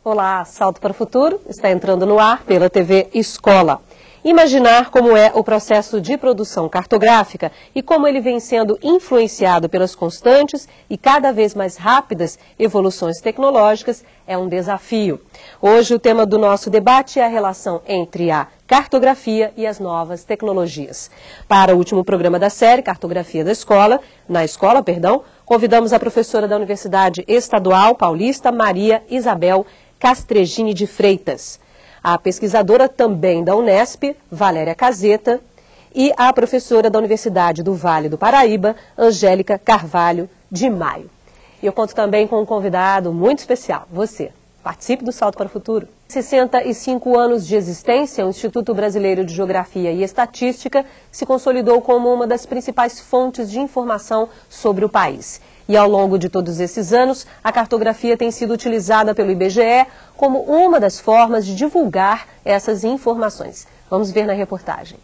Olá, Salto para o Futuro está entrando no ar pela TV Escola. Imaginar como é o processo de produção cartográfica e como ele vem sendo influenciado pelas constantes e cada vez mais rápidas evoluções tecnológicas é um desafio. Hoje o tema do nosso debate é a relação entre a cartografia e as novas tecnologias. Para o último programa da série Cartografia na Escola, convidamos a professora da Universidade Estadual Paulista, Maria Isabel Castrejini de Freitas, a pesquisadora também da Unesp, Valéria Caseta, e a professora da Universidade do Vale do Paraíba, Angélica Carvalho de Maio. E eu conto também com um convidado muito especial, você. Participe do Salto para o Futuro. 65 anos de existência, o Instituto Brasileiro de Geografia e Estatística se consolidou como uma das principais fontes de informação sobre o país. E ao longo de todos esses anos, a cartografia tem sido utilizada pelo IBGE como uma das formas de divulgar essas informações. Vamos ver na reportagem.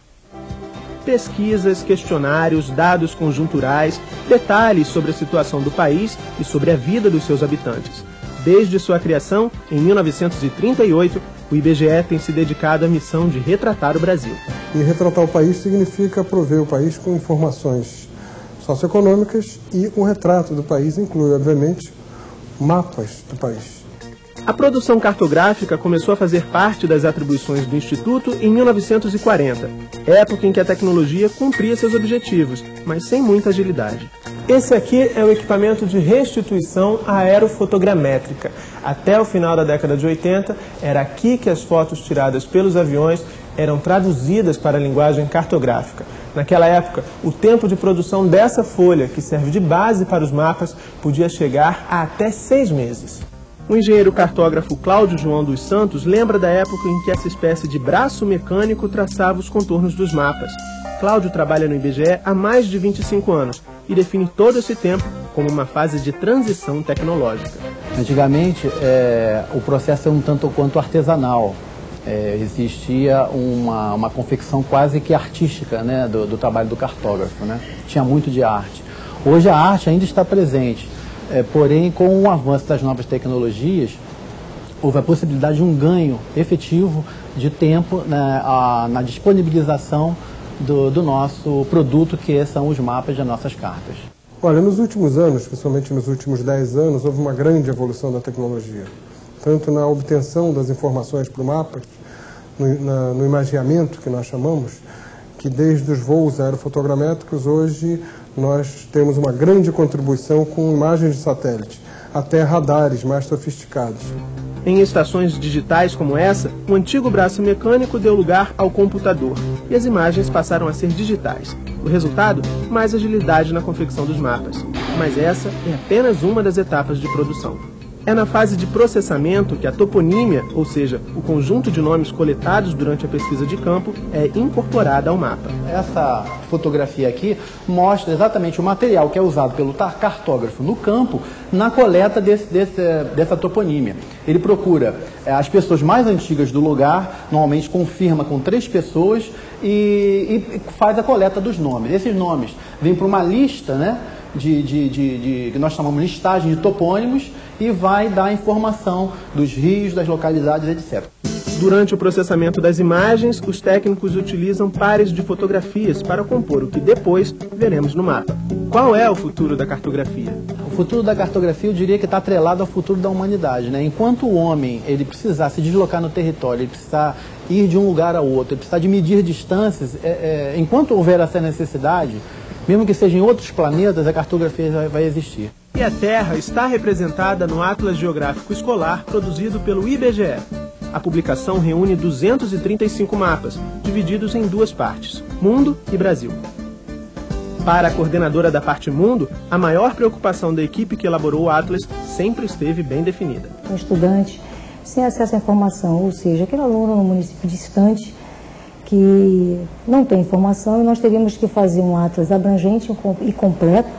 Pesquisas, questionários, dados conjunturais, detalhes sobre a situação do país e sobre a vida dos seus habitantes. Desde sua criação, em 1938, o IBGE tem se dedicado à missão de retratar o Brasil. E retratar o país significa prover o país com informações socioeconômicas, e o retrato do país inclui, obviamente, mapas do país. A produção cartográfica começou a fazer parte das atribuições do Instituto em 1940, época em que a tecnologia cumpria seus objetivos, mas sem muita agilidade. Esse aqui é o equipamento de restituição aerofotogramétrica. Até o final da década de 80, era aqui que as fotos tiradas pelos aviões eram traduzidas para a linguagem cartográfica. Naquela época, o tempo de produção dessa folha, que serve de base para os mapas, podia chegar a até 6 meses. O engenheiro cartógrafo Cláudio João dos Santos lembra da época em que essa espécie de braço mecânico traçava os contornos dos mapas. Cláudio trabalha no IBGE há mais de 25 anos e define todo esse tempo como uma fase de transição tecnológica. Antigamente, o processo é um tanto quanto artesanal. Existia uma confecção quase que artística, né, do trabalho do cartógrafo, né? Tinha muito de arte. Hoje a arte ainda está presente, porém com o avanço das novas tecnologias, houve a possibilidade de um ganho efetivo de tempo, né, na disponibilização do nosso produto, que são os mapas das nossas cartas. Olha, nos últimos anos, principalmente nos últimos 10 anos, houve uma grande evolução da tecnologia, tanto na obtenção das informações para o mapa, no imageamento, que nós chamamos, que desde os voos aerofotogramétricos, hoje nós temos uma grande contribuição com imagens de satélite, até radares mais sofisticados. Em estações digitais como essa, o antigo braço mecânico deu lugar ao computador e as imagens passaram a ser digitais. O resultado? Mais agilidade na confecção dos mapas. Mas essa é apenas uma das etapas de produção. É na fase de processamento que a toponímia, ou seja, o conjunto de nomes coletados durante a pesquisa de campo, é incorporada ao mapa. Essa fotografia aqui mostra exatamente o material que é usado pelo cartógrafo no campo na coleta dessa toponímia. Ele procura as pessoas mais antigas do lugar, normalmente confirma com 3 pessoas e faz a coleta dos nomes. Esses nomes vêm para uma lista, né, que nós chamamos de listagem de topônimos, e vai dar informação dos rios, das localidades, etc. Durante o processamento das imagens, os técnicos utilizam pares de fotografias para compor o que depois veremos no mapa. Qual é o futuro da cartografia? O futuro da cartografia, eu diria que está atrelado ao futuro da humanidade, né? Enquanto o homem ele precisar se deslocar no território, ele precisar ir de um lugar ao outro, ele precisar de medir distâncias, enquanto houver essa necessidade, mesmo que seja em outros planetas, a cartografia vai existir. E a Terra está representada no Atlas Geográfico Escolar produzido pelo IBGE. A publicação reúne 235 mapas, divididos em 2 partes, Mundo e Brasil. Para a coordenadora da parte Mundo, a maior preocupação da equipe que elaborou o Atlas sempre esteve bem definida. Um estudante sem acesso à informação, ou seja, aquele aluno no município distante que não tem informação, e nós teríamos que fazer um Atlas abrangente e completo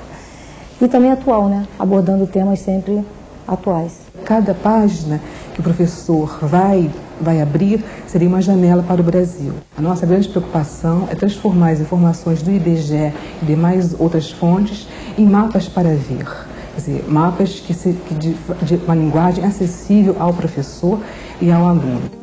e também atual, né? Abordando temas sempre atuais. Cada página que o professor vai abrir seria uma janela para o Brasil. A nossa grande preocupação é transformar as informações do IBGE e demais outras fontes em mapas para ver. Quer dizer, mapas de uma linguagem acessível ao professor e ao aluno.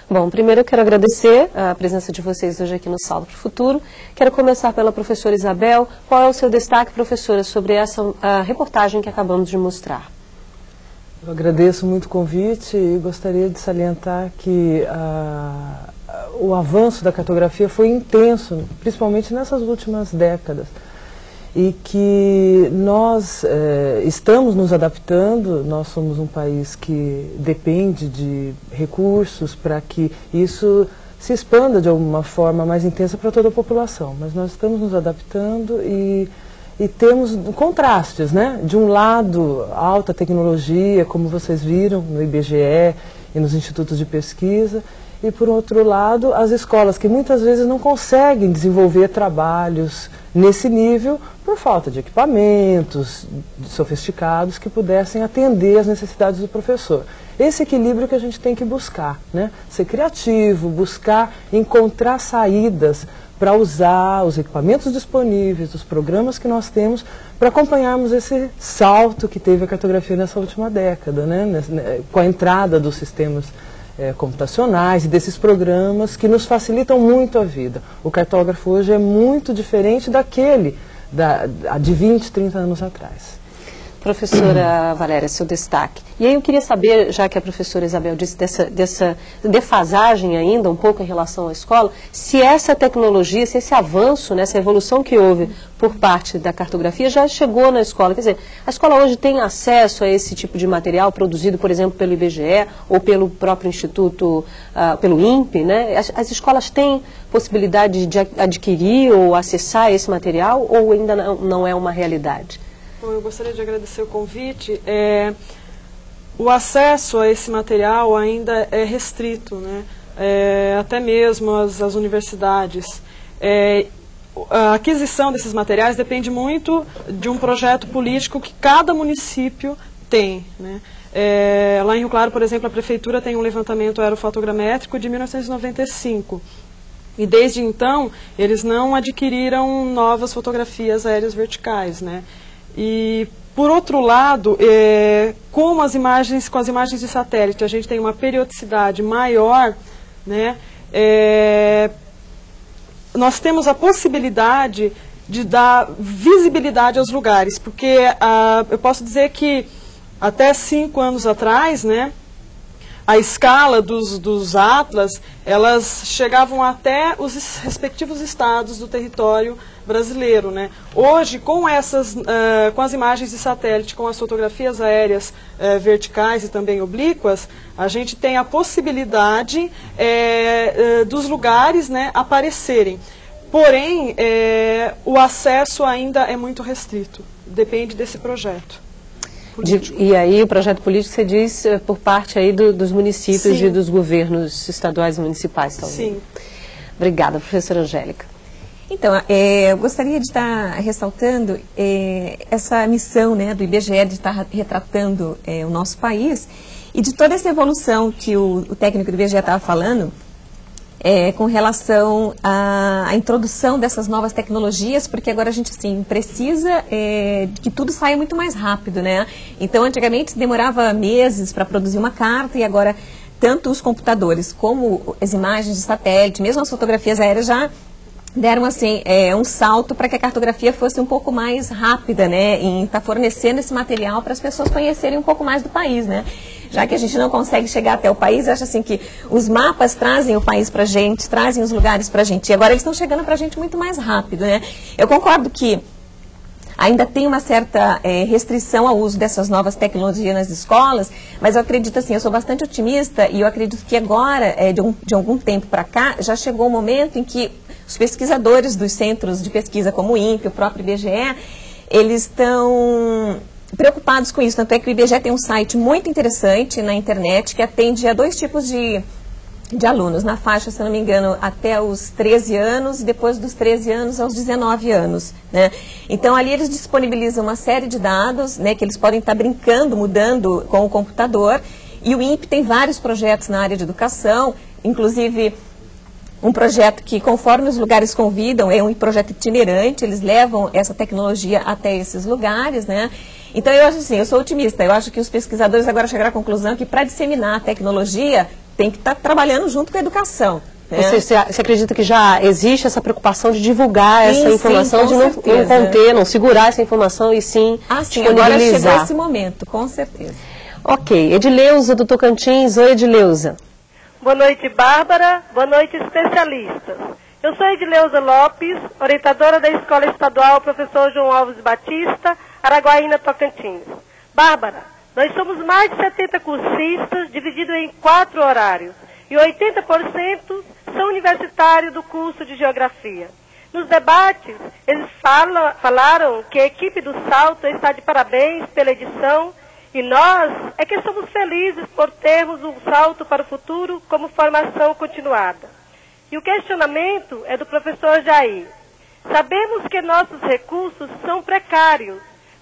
Bom, primeiro eu quero agradecer a presença de vocês hoje aqui no Salto para o Futuro. Quero começar pela professora Isabel. Qual é o seu destaque, professora, sobre essa reportagem que acabamos de mostrar? Eu agradeço muito o convite e gostaria de salientar que o avanço da cartografia foi intenso, principalmente nessas últimas décadas. E que nós estamos nos adaptando, nós somos um país que depende de recursos para que isso se expanda de alguma forma mais intensa para toda a população, mas nós estamos nos adaptando e temos contrastes, né? De um lado, alta tecnologia, como vocês viram no IBGE e nos institutos de pesquisa, e por outro lado, as escolas que muitas vezes não conseguem desenvolver trabalhos nesse nível por falta de equipamentos sofisticados que pudessem atender às necessidades do professor. Esse equilíbrio que a gente tem que buscar, né? Ser criativo, buscar encontrar saídas para usar os equipamentos disponíveis, os programas que nós temos, para acompanharmos esse salto que teve a cartografia nessa última década, né? Com a entrada dos sistemas computacionais e desses programas que nos facilitam muito a vida. O cartógrafo hoje é muito diferente daquele de 20, 30 anos atrás. Professora Valéria, seu destaque. E aí eu queria saber, já que a professora Isabel disse dessa defasagem ainda um pouco em relação à escola, se essa tecnologia, se esse avanço, né, essa evolução que houve por parte da cartografia já chegou na escola. Quer dizer, a escola hoje tem acesso a esse tipo de material produzido, por exemplo, pelo IBGE ou pelo próprio Instituto, pelo INPE, né? As escolas têm possibilidade de adquirir ou acessar esse material ou ainda não é uma realidade? Bom, eu gostaria de agradecer o convite. O acesso a esse material ainda é restrito, né? Até mesmo as universidades. A aquisição desses materiais depende muito de um projeto político que cada município tem, né? Lá em Rio Claro, por exemplo, a prefeitura tem um levantamento aerofotogramétrico de 1995. E desde então, eles não adquiriram novas fotografias aéreas verticais, né? E, por outro lado, com as imagens de satélite, a gente tem uma periodicidade maior, né? Nós temos a possibilidade de dar visibilidade aos lugares, porque eu posso dizer que até 5 anos atrás, né, a escala dos atlas, elas chegavam até os respectivos estados do território brasileiro, né? Hoje, com as imagens de satélite, com as fotografias aéreas verticais e também oblíquas, a gente tem a possibilidade dos lugares, né, aparecerem. Porém, o acesso ainda é muito restrito, depende desse projeto. E aí o projeto político, você diz, por parte aí dos municípios Sim. E dos governos estaduais e municipais, talvez. Sim. Obrigada, professora Angélica. Então, eu gostaria de estar ressaltando essa missão, né, do IBGE de estar retratando o nosso país e de toda essa evolução que o técnico do IBGE estava falando, com relação à introdução dessas novas tecnologias, porque agora a gente assim, precisa que tudo saia muito mais rápido, né? Então, antigamente demorava meses para produzir uma carta e agora tanto os computadores como as imagens de satélite, mesmo as fotografias aéreas já deram assim, um salto para que a cartografia fosse um pouco mais rápida, né, em estar fornecendo esse material para as pessoas conhecerem um pouco mais do país, né. Já que a gente não consegue chegar até o país, acho assim que os mapas trazem o país para a gente, trazem os lugares para a gente, e agora eles estão chegando para a gente muito mais rápido, né. Eu concordo que ainda tem uma certa restrição ao uso dessas novas tecnologias nas escolas, mas eu acredito assim, eu sou bastante otimista e eu acredito que agora, de algum tempo para cá, já chegou o momento em que os pesquisadores dos centros de pesquisa como o INPE, o próprio IBGE, eles estão preocupados com isso. Tanto é que o IBGE tem um site muito interessante na internet que atende a 2 tipos de de alunos, na faixa, se não me engano, até os 13 anos e depois dos 13 anos aos 19 anos. Né? Então, ali eles disponibilizam uma série de dados, né, que eles podem estar brincando, mudando com o computador, e o INPE tem vários projetos na área de educação, inclusive um projeto que, conforme os lugares convidam, é um projeto itinerante, eles levam essa tecnologia até esses lugares, né? Então, eu acho assim, eu sou otimista, eu acho que os pesquisadores agora chegaram à conclusão que, para disseminar a tecnologia, tem que estar trabalhando junto com a educação. Né? Você acredita que já existe essa preocupação de divulgar essa informação, de não conter, não segurar essa informação e sim disponibilizar? Agora chegou esse momento, com certeza. Ok, Edileuza do Tocantins. Oi, Edileuza. Boa noite, Bárbara. Boa noite, especialistas. Eu sou Edileuza Lopes, orientadora da Escola Estadual Professor João Alves Batista, Araguaína, Tocantins. Bárbara, nós somos mais de 70 cursistas, divididos em 4 horários, e 80% são universitários do curso de Geografia. Nos debates, eles falaram que a equipe do Salto está de parabéns pela edição, e nós é que somos felizes por termos um salto para o futuro como formação continuada. E o questionamento é do professor Jair. Sabemos que nossos recursos são precários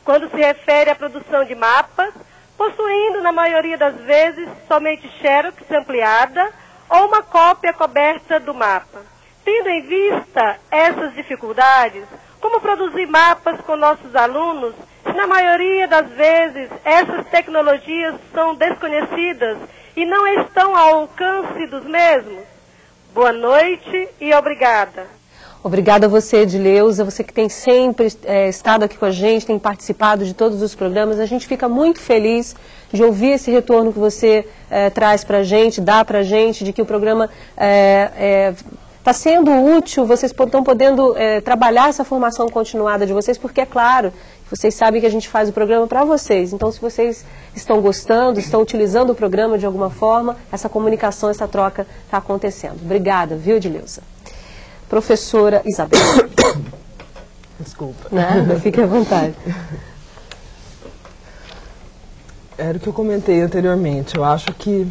quando se refere à produção de mapas, possuindo, na maioria das vezes, somente xerox ampliada ou uma cópia coberta do mapa. Tendo em vista essas dificuldades, como produzir mapas com nossos alunos, se na maioria das vezes essas tecnologias são desconhecidas e não estão ao alcance dos mesmos? Boa noite e obrigada. Obrigada a você, Edileuza, você que tem sempre estado aqui com a gente, tem participado de todos os programas. A gente fica muito feliz de ouvir esse retorno que você traz para a gente, dá para a gente, de que o programa está sendo útil, vocês estão podendo trabalhar essa formação continuada de vocês, porque é claro, vocês sabem que a gente faz o programa para vocês. Então, se vocês estão gostando, estão utilizando o programa de alguma forma, essa comunicação, essa troca está acontecendo. Obrigada, viu, Edileuza? Professora Isabel. Desculpa. Nada, fique à vontade. Era o que eu comentei anteriormente. Eu acho que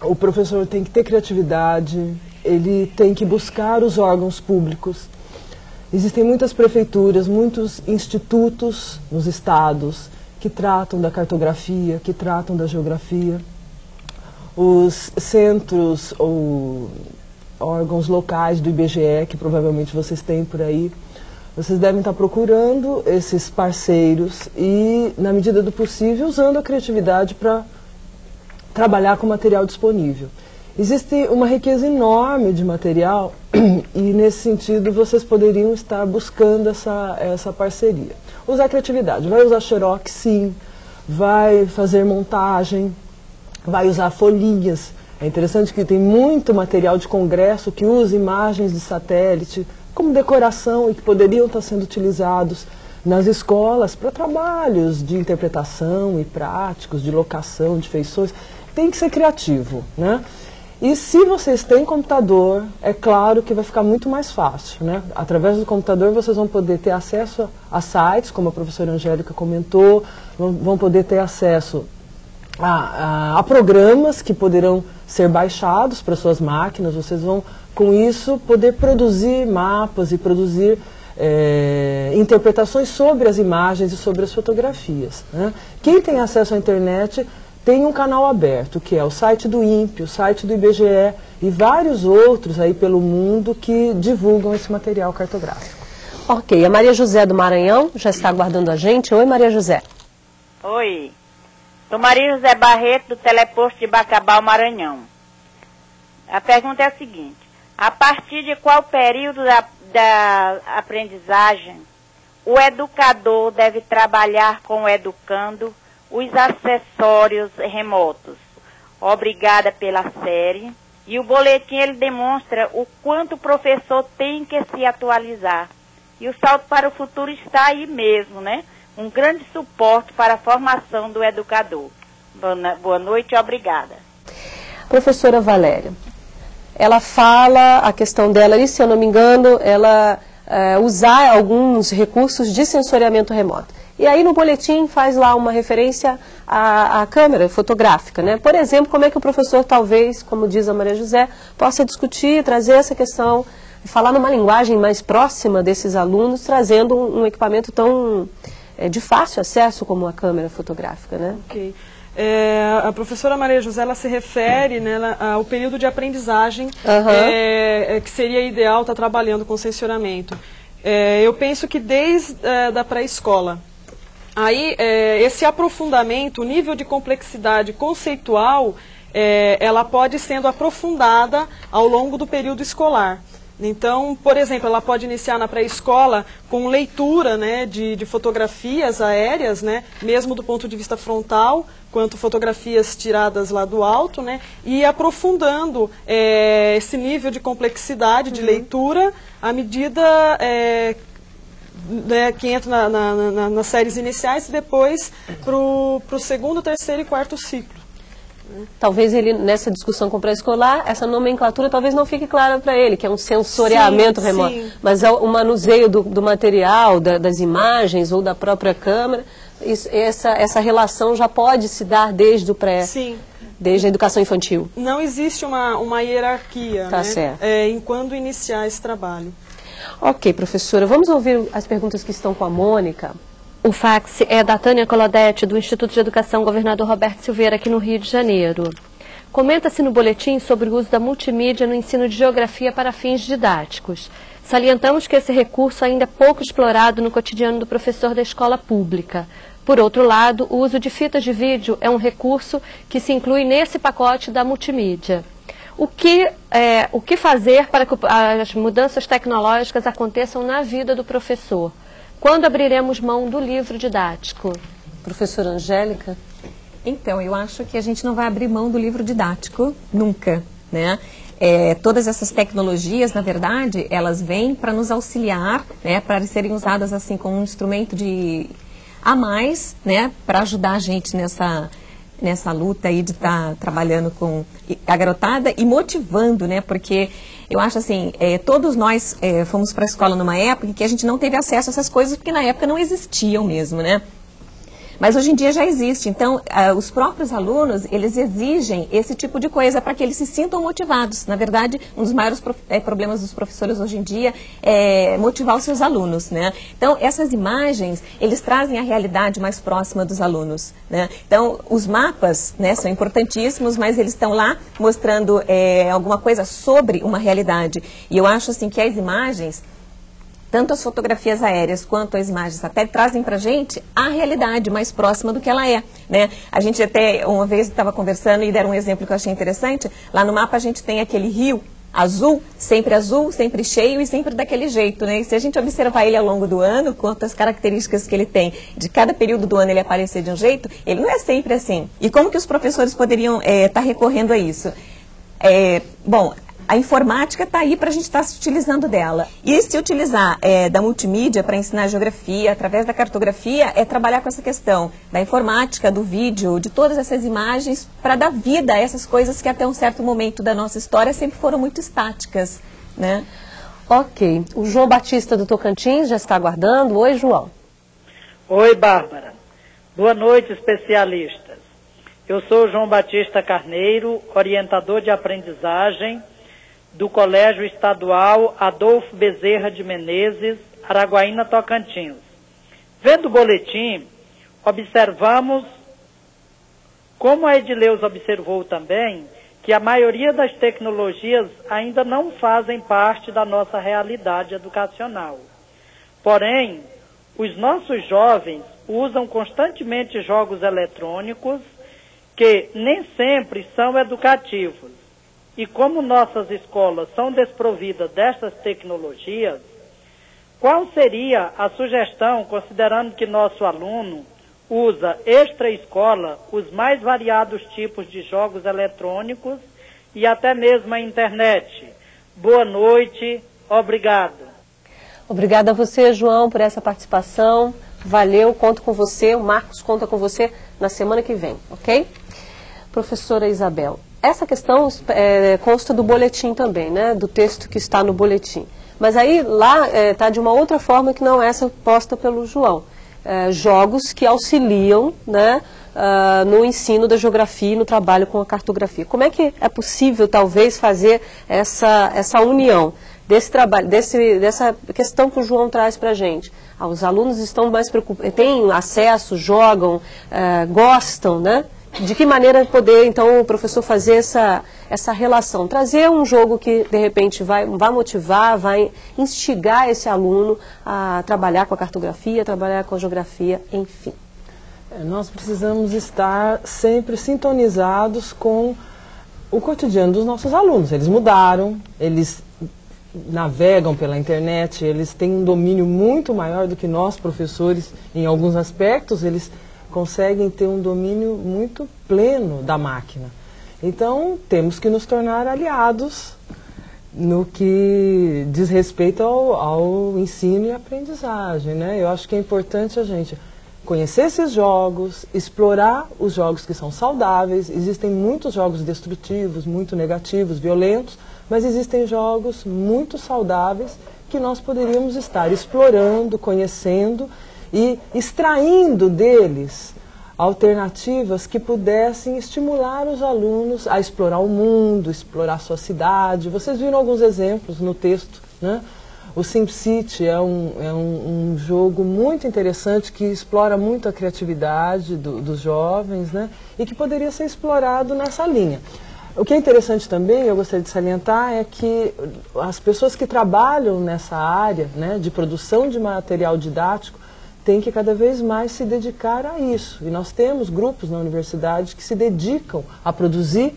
o professor tem que ter criatividade, ele tem que buscar os órgãos públicos. Existem muitas prefeituras, muitos institutos nos estados que tratam da cartografia, que tratam da geografia. Os centros ou órgãos locais do IBGE, que provavelmente vocês têm por aí, vocês devem estar procurando esses parceiros e, na medida do possível, usando a criatividade para trabalhar com material disponível. Existe uma riqueza enorme de material e, nesse sentido, vocês poderiam estar buscando essa parceria. Usar a criatividade. Vai usar xerox, sim. Vai fazer montagem. Vai usar folhinhas. É interessante que tem muito material de congresso que usa imagens de satélite como decoração e que poderiam estar sendo utilizados nas escolas para trabalhos de interpretação e práticos, de locação, de feições. Tem que ser criativo, né? E se vocês têm computador, é claro que vai ficar muito mais fácil, né? Através do computador vocês vão poder ter acesso a sites, como a professora Angélica comentou, vão poder ter acesso a programas que poderão ser baixados para suas máquinas. Vocês vão, com isso, poder produzir mapas e produzir interpretações sobre as imagens e sobre as fotografias, né? Quem tem acesso à internet tem um canal aberto, que é o site do INPE, o site do IBGE e vários outros aí pelo mundo que divulgam esse material cartográfico. Ok, a Maria José do Maranhão já está aguardando a gente. Oi, Maria José. Oi, sou Maria José Barreto, do Teleposto de Bacabal, Maranhão. A pergunta é a seguinte: a partir de qual período da aprendizagem o educador deve trabalhar com o educando os acessórios remotos? Obrigada pela série. E o boletim, ele demonstra o quanto o professor tem que se atualizar. E o salto para o futuro está aí mesmo, né? Um grande suporte para a formação do educador. Boa noite e obrigada. Professora Valéria, ela fala, a questão dela, e se eu não me engano, ela usar alguns recursos de sensoriamento remoto. E aí no boletim faz lá uma referência à câmera fotográfica, né? Por exemplo, como é que o professor talvez, como diz a Maria José, possa discutir, trazer essa questão, falar numa linguagem mais próxima desses alunos, trazendo um equipamento tão de fácil acesso como a câmera fotográfica, né? Ok. A professora Maria José, ela se refere, né, ao período de aprendizagem que seria ideal estar trabalhando com sensoramento. Eu penso que desde da pré-escola. Aí, esse aprofundamento, o nível de complexidade conceitual, ela pode ir sendo aprofundada ao longo do período escolar. Então, por exemplo, ela pode iniciar na pré-escola com leitura, né, de fotografias aéreas, né, mesmo do ponto de vista frontal, quanto fotografias tiradas lá do alto, né, e aprofundando esse nível de complexidade de leitura à medida que entra nas séries iniciais e depois para o segundo, terceiro e quarto ciclo. Talvez ele, nessa discussão com o pré-escolar, essa nomenclatura talvez não fique clara para ele, que é um sensoriamento remoto. Sim. Mas é o manuseio do material, das imagens ou da própria câmera. Essa relação já pode se dar desde o desde a educação infantil. Não existe uma hierarquia, tá, né? Certo. Em quando iniciar esse trabalho. Ok, professora, vamos ouvir as perguntas que estão com a Mônica. O fax é da Tânia Colodete, do Instituto de Educação Governador Roberto Silveira, aqui no Rio de Janeiro. Comenta-se no boletim sobre o uso da multimídia no ensino de geografia para fins didáticos. Salientamos que esse recurso ainda é pouco explorado no cotidiano do professor da escola pública. Por outro lado, o uso de fitas de vídeo é um recurso que se inclui nesse pacote da multimídia. O que fazer para que as mudanças tecnológicas aconteçam na vida do professor? Quando abriremos mão do livro didático? Professora Angélica? Então, eu acho que a gente não vai abrir mão do livro didático nunca, né? Todas essas tecnologias, na verdade, elas vêm para nos auxiliar, né, para serem usadas assim como um instrumento a mais, né, para ajudar a gente nessa luta aí de estar trabalhando com a garotada e motivando, né, porque eu acho assim, todos nós fomos para a escola numa época em que a gente não teve acesso a essas coisas, porque na época não existiam mesmo, né? Mas hoje em dia já existe, então os próprios alunos, eles exigem esse tipo de coisa para que eles se sintam motivados. Na verdade, um dos maiores problemas dos professores hoje em dia é motivar os seus alunos, né? Então, essas imagens, eles trazem a realidade mais próxima dos alunos, né? Então, os mapas, né, são importantíssimos, mas eles estão lá mostrando alguma coisa sobre uma realidade. E eu acho assim que as imagens, tanto as fotografias aéreas quanto as imagens satélite trazem para a gente a realidade mais próxima do que ela é, né? A gente até uma vez estava conversando e deram um exemplo que eu achei interessante. Lá no mapa a gente tem aquele rio azul, sempre cheio e sempre daquele jeito, né? E se a gente observar ele ao longo do ano, quanto as características que ele tem, de cada período do ano ele aparecer de um jeito, ele não é sempre assim. E como que os professores poderiam estar recorrendo a isso? Bom, a informática está aí para a gente estar se utilizando dela. E se utilizar da multimídia para ensinar geografia, através da cartografia, é trabalhar com essa questão da informática, do vídeo, de todas essas imagens, para dar vida a essas coisas que até um certo momento da nossa história sempre foram muito estáticas, né? Ok. O João Batista do Tocantins já está aguardando. Oi, João. Oi, Bárbara. Boa noite, especialistas. Eu sou o João Batista Carneiro, orientador de aprendizagem do Colégio Estadual Adolfo Bezerra de Menezes, Araguaína, Tocantins. Vendo o boletim, observamos, como a Edileuza observou também, que a maioria das tecnologias ainda não fazem parte da nossa realidade educacional. Porém, os nossos jovens usam constantemente jogos eletrônicos que nem sempre são educativos. E como nossas escolas são desprovidas destas tecnologias, qual seria a sugestão, considerando que nosso aluno usa extra-escola os mais variados tipos de jogos eletrônicos e até mesmo a internet? Boa noite, obrigado. Obrigada a você, João, por essa participação. Valeu, conto com você, o Marcos conta com você na semana que vem, ok? Professora Isabel. Essa questão consta do boletim também, né? Do texto que está no boletim. Mas aí lá está de uma outra forma que não essa posta pelo João. jogos que auxiliam, né, no ensino da geografia e no trabalho com a cartografia. Como é que é possível, talvez, fazer essa união desse trabalho, dessa questão que o João traz para a gente? Os alunos estão mais preocupados, têm acesso, jogam, gostam, né? De que maneira poder, então, o professor fazer essa relação? Trazer um jogo que, de repente, vai motivar, vai instigar esse aluno a trabalhar com a cartografia, trabalhar com a geografia, enfim. Nós precisamos estar sempre sintonizados com o cotidiano dos nossos alunos. Eles mudaram, eles navegam pela internet, eles têm um domínio muito maior do que nós, professores, em alguns aspectos. Eles conseguem ter um domínio muito pleno da máquina. Então, temos que nos tornar aliados no que diz respeito ao ensino e aprendizagem, né? Eu acho que é importante a gente conhecer esses jogos, explorar os jogos que são saudáveis. Existem muitos jogos destrutivos, muito negativos, violentos, mas existem jogos muito saudáveis que nós poderíamos estar explorando, conhecendo e extraindo deles alternativas que pudessem estimular os alunos a explorar o mundo, explorar a sua cidade. Vocês viram alguns exemplos no texto, né? O SimCity é um jogo muito interessante que explora muito a criatividade dos jovens, né? E que poderia ser explorado nessa linha. O que é interessante também, eu gostaria de salientar, é que as pessoas que trabalham nessa área, né, de produção de material didático têm que cada vez mais se dedicar a isso. E nós temos grupos na universidade que se dedicam a produzir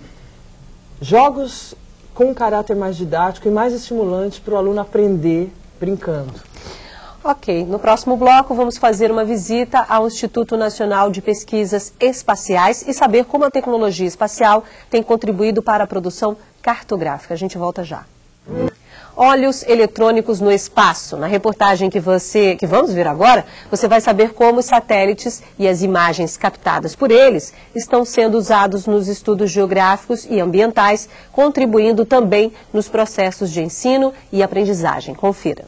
jogos com um caráter mais didático e mais estimulante para o aluno aprender brincando. Ok, no próximo bloco vamos fazer uma visita ao Instituto Nacional de Pesquisas Espaciais e saber como a tecnologia espacial tem contribuído para a produção cartográfica. A gente volta já. Olhos eletrônicos no espaço. Na reportagem que vamos ver agora, você vai saber como os satélites e as imagens captadas por eles estão sendo usados nos estudos geográficos e ambientais, contribuindo também nos processos de ensino e aprendizagem. Confira.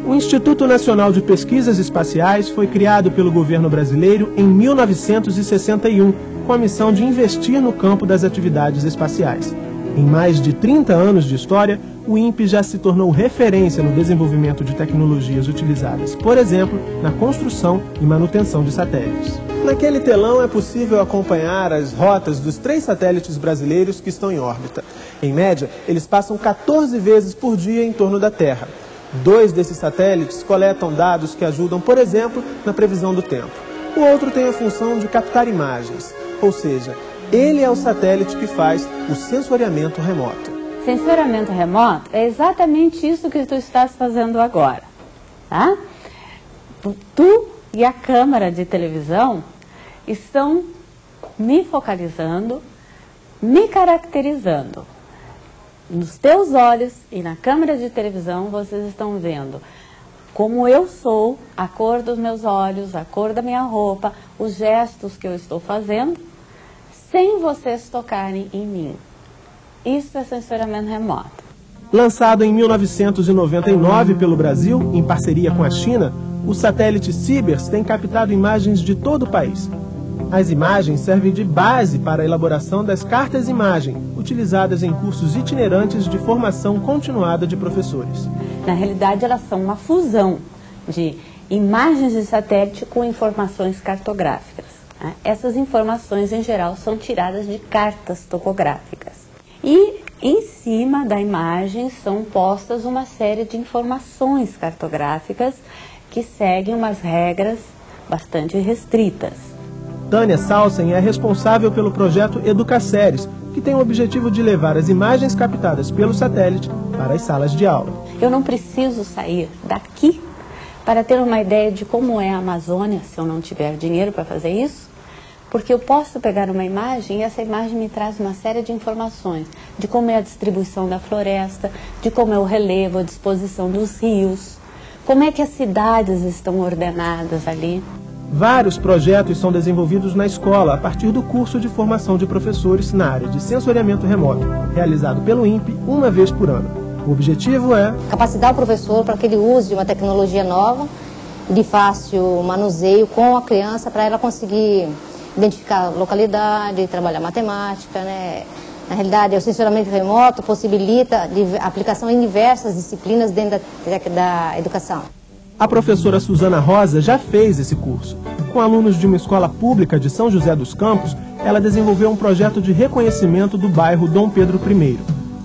O Instituto Nacional de Pesquisas Espaciais foi criado pelo governo brasileiro em 1961, com a missão de investir no campo das atividades espaciais. Em mais de 30 anos de história, o INPE já se tornou referência no desenvolvimento de tecnologias utilizadas, por exemplo, na construção e manutenção de satélites. Naquele telão é possível acompanhar as rotas dos 3 satélites brasileiros que estão em órbita. Em média, eles passam 14 vezes por dia em torno da Terra. 2 desses satélites coletam dados que ajudam, por exemplo, na previsão do tempo. O outro tem a função de captar imagens, ou seja, ele é o satélite que faz o sensoriamento remoto. Sensoriamento remoto é exatamente isso que tu estás fazendo agora, tá? Tu e a câmera de televisão estão me focalizando, me caracterizando. Nos teus olhos e na câmera de televisão vocês estão vendo como eu sou, a cor dos meus olhos, a cor da minha roupa, os gestos que eu estou fazendo, sem vocês tocarem em mim. Isso é sensoriamento remoto. Lançado em 1999 pelo Brasil, em parceria com a China, o satélite Sibers tem captado imagens de todo o país. As imagens servem de base para a elaboração das cartas-imagem, utilizadas em cursos itinerantes de formação continuada de professores. Na realidade, elas são uma fusão de imagens de satélite com informações cartográficas. Essas informações, em geral, são tiradas de cartas topográficas. E, em cima da imagem, são postas uma série de informações cartográficas que seguem umas regras bastante restritas. Tânia Salsen é responsável pelo projeto Educaséries, que tem o objetivo de levar as imagens captadas pelo satélite para as salas de aula. Eu não preciso sair daqui para ter uma ideia de como é a Amazônia, se eu não tiver dinheiro para fazer isso, porque eu posso pegar uma imagem e essa imagem me traz uma série de informações de como é a distribuição da floresta, de como é o relevo, a disposição dos rios, como é que as cidades estão ordenadas ali. Vários projetos são desenvolvidos na escola a partir do curso de formação de professores na área de sensoriamento remoto, realizado pelo INPE uma vez por ano. O objetivo é capacitar o professor para que ele use uma tecnologia nova de fácil manuseio com a criança, para ela conseguir identificar a localidade, trabalhar matemática, né? Na realidade, o sensoramento remoto possibilita a aplicação em diversas disciplinas dentro da educação. A professora Suzana Rosa já fez esse curso. Com alunos de uma escola pública de São José dos Campos, ela desenvolveu um projeto de reconhecimento do bairro Dom Pedro I.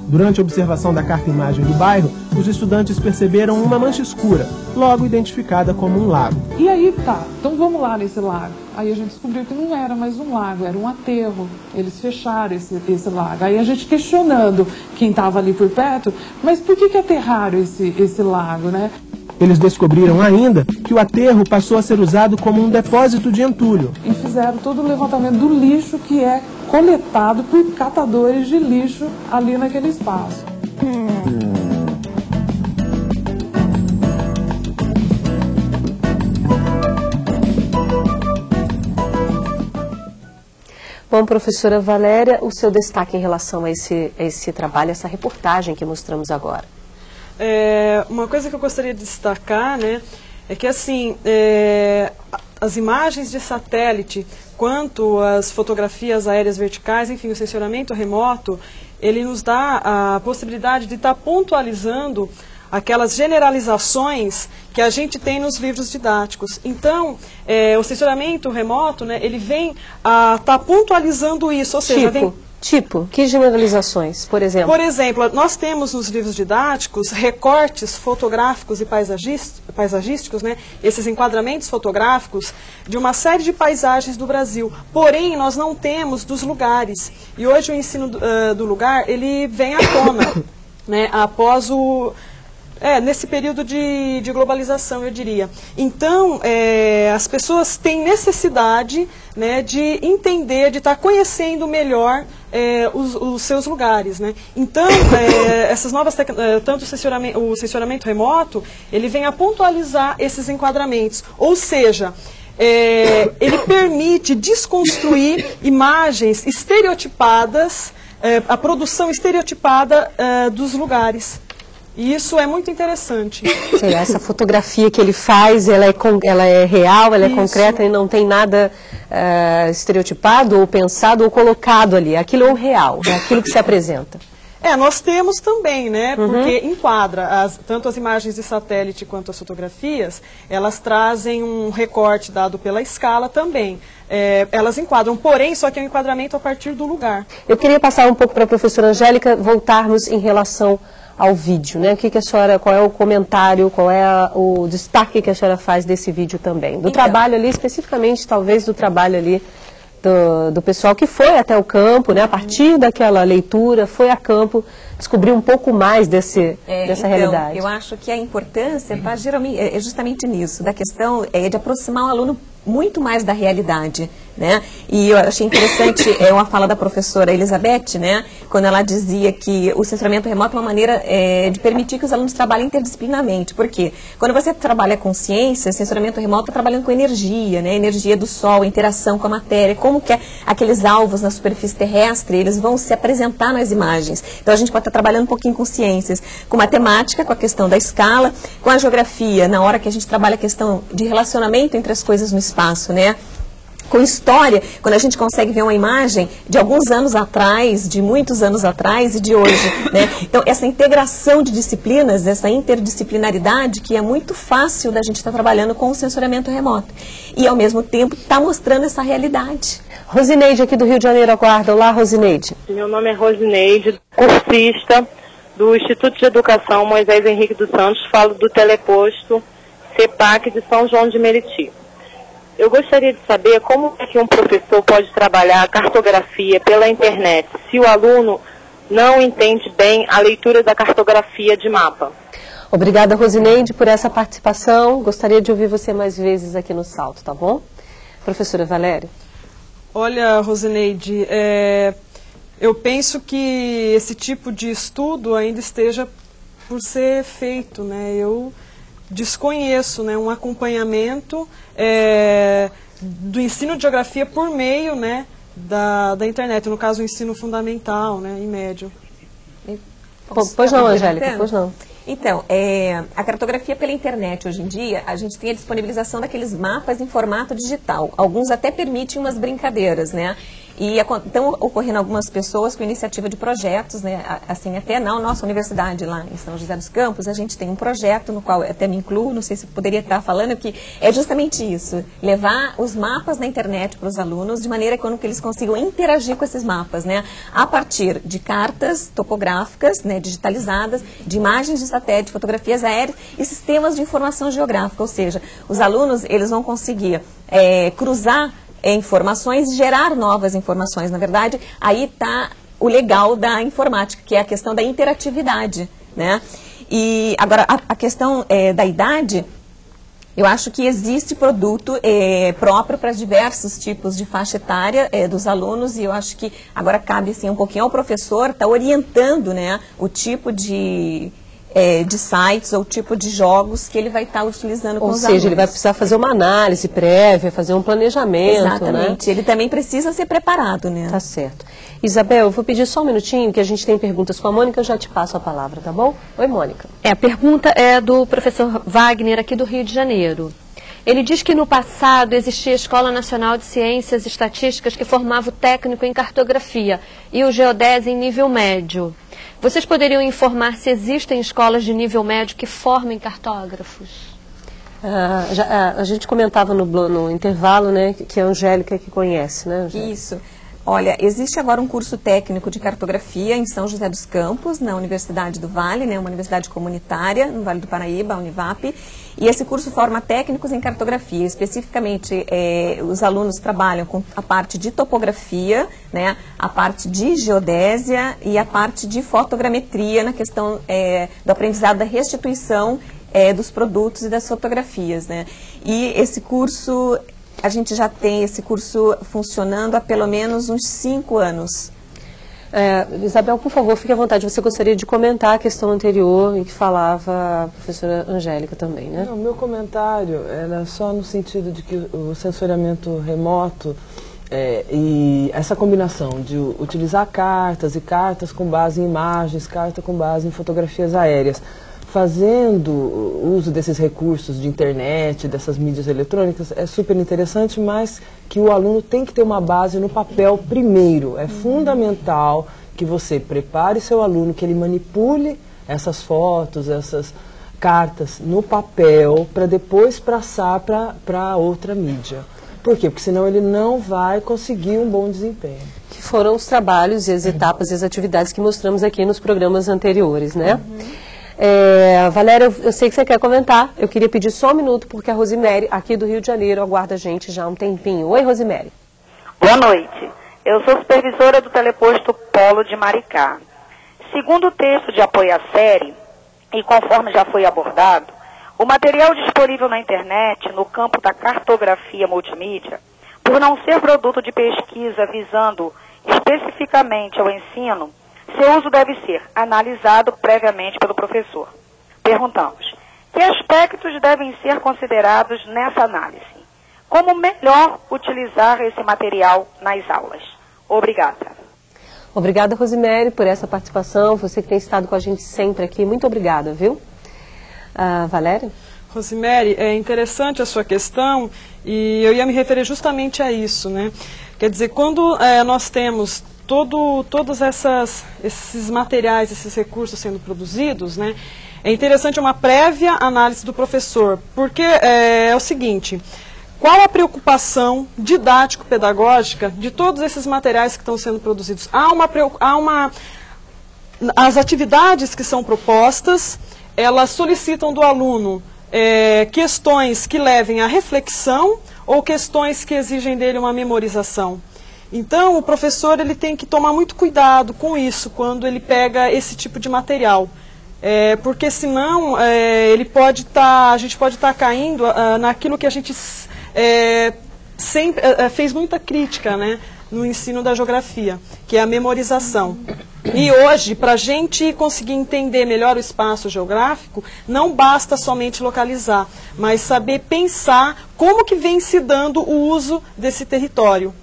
Durante a observação da carta-imagem do bairro, os estudantes perceberam uma mancha escura, logo identificada como um lago. E aí tá, então vamos lá nesse lago. Aí a gente descobriu que não era mais um lago, era um aterro. Eles fecharam esse lago. Aí a gente questionando quem estava ali por perto, mas por que aterraram esse lago, né? Eles descobriram ainda que o aterro passou a ser usado como um depósito de entulho. E fizeram todo o levantamento do lixo que é coletado por catadores de lixo ali naquele espaço. Bom, professora Valéria, o seu destaque em relação a esse trabalho, essa reportagem que mostramos agora? Uma coisa que eu gostaria de destacar, né, é que assim, as imagens de satélite, quanto as fotografias aéreas verticais, enfim, o sensoramento remoto, ele nos dá a possibilidade de estar pontualizando aquelas generalizações que a gente tem nos livros didáticos. Então, o sensoramento remoto, né, ele vem a estar pontualizando isso, ou seja, Tipo, que generalizações, por exemplo? Por exemplo, nós temos nos livros didáticos recortes fotográficos e paisagísticos, né, esses enquadramentos fotográficos de uma série de paisagens do Brasil. Porém, nós não temos dos lugares. E hoje o ensino do lugar, ele vem à tona, né, após nesse período de globalização, eu diria. Então, as pessoas têm necessidade, né, de entender, de estar conhecendo melhor os seus lugares, né? Então, essas novas tanto o sensoramento remoto, ele vem a pontualizar esses enquadramentos. Ou seja, ele permite desconstruir imagens estereotipadas, a produção estereotipada dos lugares. E isso é muito interessante. Sim, essa fotografia que ele faz, ela é real, ela é concreta e não tem nada estereotipado ou pensado ou colocado ali. Aquilo é o real, é aquilo que se apresenta. Nós temos também, né, porque enquadra, tanto as imagens de satélite quanto as fotografias, elas trazem um recorte dado pela escala também. Elas enquadram, porém, só que é um enquadramento a partir do lugar. Eu queria passar um pouco para a professora Angélica, voltarmos em relação ao vídeo, né? Qual é o comentário, qual é o destaque que a senhora faz desse vídeo também? Do trabalho ali, especificamente, talvez do trabalho ali do pessoal que foi até o campo, né? A partir daquela leitura, foi a campo, descobrir um pouco mais dessa realidade. Eu acho que a importância está justamente nisso, da questão de aproximar o aluno muito mais da realidade, né? E eu achei interessante uma fala da professora Elizabeth, né? Quando ela dizia que o sensoramento remoto é uma maneira de permitir que os alunos trabalhem interdisciplinarmente. Por quê? Quando você trabalha com ciência, sensoramento remoto está trabalhando com energia, né? Energia do sol, interação com a matéria, como que aqueles alvos na superfície terrestre, eles vão se apresentar nas imagens. Então a gente pode estar trabalhando um pouquinho com ciências, com matemática, com a questão da escala, com a geografia, na hora que a gente trabalha a questão de relacionamento entre as coisas no espaço, né? Com história, quando a gente consegue ver uma imagem de alguns anos atrás, de muitos anos atrás e de hoje, né? Então, essa integração de disciplinas, essa interdisciplinaridade, que é muito fácil da gente estar trabalhando com o sensoramento remoto. E, ao mesmo tempo, está mostrando essa realidade. Rosineide, aqui do Rio de Janeiro, aguarda. Olá, Rosineide. Meu nome é Rosineide, cursista do Instituto de Educação Moisés Henrique dos Santos, falo do teleposto CEPAC de São João de Meriti. Eu gostaria de saber como é que um professor pode trabalhar a cartografia pela internet, se o aluno não entende bem a leitura da cartografia de mapa. Obrigada, Rosineide, por essa participação. Gostaria de ouvir você mais vezes aqui no Salto, tá bom? Professora Valéria. Olha, Rosineide, eu penso que esse tipo de estudo ainda esteja por ser feito, né? Eu desconheço, né, um acompanhamento do ensino de geografia por meio, né, da internet, no caso o ensino fundamental, né, e médio. Pois não, Angélica, pois não. Então, a cartografia pela internet hoje em dia, a gente tem a disponibilização daqueles mapas em formato digital. Alguns até permitem umas brincadeiras, né? E estão ocorrendo algumas pessoas com iniciativa de projetos, né? Assim, até na nossa universidade lá em São José dos Campos, a gente tem um projeto no qual eu até me incluo, não sei se eu poderia estar falando, que é justamente isso, levar os mapas na internet para os alunos, de maneira que eles consigam interagir com esses mapas, né? A partir de cartas topográficas, né, digitalizadas, de imagens de satélite, fotografias aéreas e sistemas de informação geográfica, ou seja, os alunos eles vão conseguir cruzar informações e gerar novas informações. Na verdade, aí está o legal da informática, que é a questão da interatividade, né? E agora, a questão da idade, eu acho que existe produto próprio para diversos tipos de faixa etária dos alunos, e eu acho que agora cabe assim, um pouquinho ao professor estar orientando, né, o tipo de sites ou tipo de jogos que ele vai estar utilizando com os alunos. Ou seja, ele vai precisar fazer uma análise prévia, fazer um planejamento. Exatamente, né? Ele também precisa ser preparado, né? Tá certo. Isabel, eu vou pedir só um minutinho, que a gente tem perguntas com a Mônica, eu já te passo a palavra, tá bom? Oi, Mônica. A pergunta é do professor Wagner, aqui do Rio de Janeiro. Ele diz que no passado existia a Escola Nacional de Ciências e Estatísticas que formava o técnico em cartografia e o geodésia em nível médio. Vocês poderiam informar se existem escolas de nível médio que formem cartógrafos? A gente comentava no intervalo, né, que é a Angélica que conhece, né, Angélica? Isso. Olha, existe agora um curso técnico de cartografia em São José dos Campos, na Universidade do Vale, né, uma universidade comunitária, no Vale do Paraíba, a Univap, e esse curso forma técnicos em cartografia. Especificamente, os alunos trabalham com a parte de topografia, né, a parte de geodésia e a parte de fotogrametria na questão do aprendizado da restituição dos produtos e das fotografias, né. E esse curso, a gente já tem esse curso funcionando há pelo menos uns 5 anos. Isabel, por favor, fique à vontade. Você gostaria de comentar a questão anterior em que falava a professora Angélica também, né? Não, meu comentário era só no sentido de que o sensoriamento remoto e essa combinação de utilizar cartas e cartas com base em imagens, carta com base em fotografias aéreas, fazendo uso desses recursos de internet, dessas mídias eletrônicas, é super interessante, mas que o aluno tem que ter uma base no papel primeiro. É fundamental que você prepare seu aluno, que ele manipule essas fotos, essas cartas no papel, para depois passar para outra mídia. Por quê? Porque senão ele não vai conseguir um bom desempenho. Que foram os trabalhos e as etapas e as atividades que mostramos aqui nos programas anteriores, né? Valéria, eu sei que você quer comentar. Eu queria pedir só um minuto, porque a Rosimere, aqui do Rio de Janeiro, aguarda a gente já há um tempinho. Oi, Rosimere. Boa noite. Eu sou supervisora do Teleposto Polo de Maricá. Segundo o texto de apoio à série, e conforme já foi abordado, o material disponível na internet, no campo da cartografia multimídia, por não ser produto de pesquisa visando especificamente ao ensino, seu uso deve ser analisado previamente pelo professor. Perguntamos, que aspectos devem ser considerados nessa análise? Como melhor utilizar esse material nas aulas? Obrigada. Obrigada, Rosimere, por essa participação. Você que tem estado com a gente sempre aqui. Muito obrigada, viu? Valéria? Rosimere, é interessante a sua questão e eu ia me referir justamente a isso, né? Quer dizer, quando nós temos todos esses materiais, esses recursos sendo produzidos, né, é interessante uma prévia análise do professor, porque é o seguinte, qual a preocupação didático-pedagógica de todos esses materiais que estão sendo produzidos? As atividades que são propostas, elas solicitam do aluno questões que levem à reflexão ou questões que exigem dele uma memorização. Então, o professor ele tem que tomar muito cuidado com isso quando ele pega esse tipo de material. Porque senão a gente pode estar caindo naquilo que a gente sempre fez muita crítica, né, no ensino da geografia, que é a memorização. E hoje, para a gente conseguir entender melhor o espaço geográfico, não basta somente localizar, mas saber pensar como que vem se dando o uso desse território.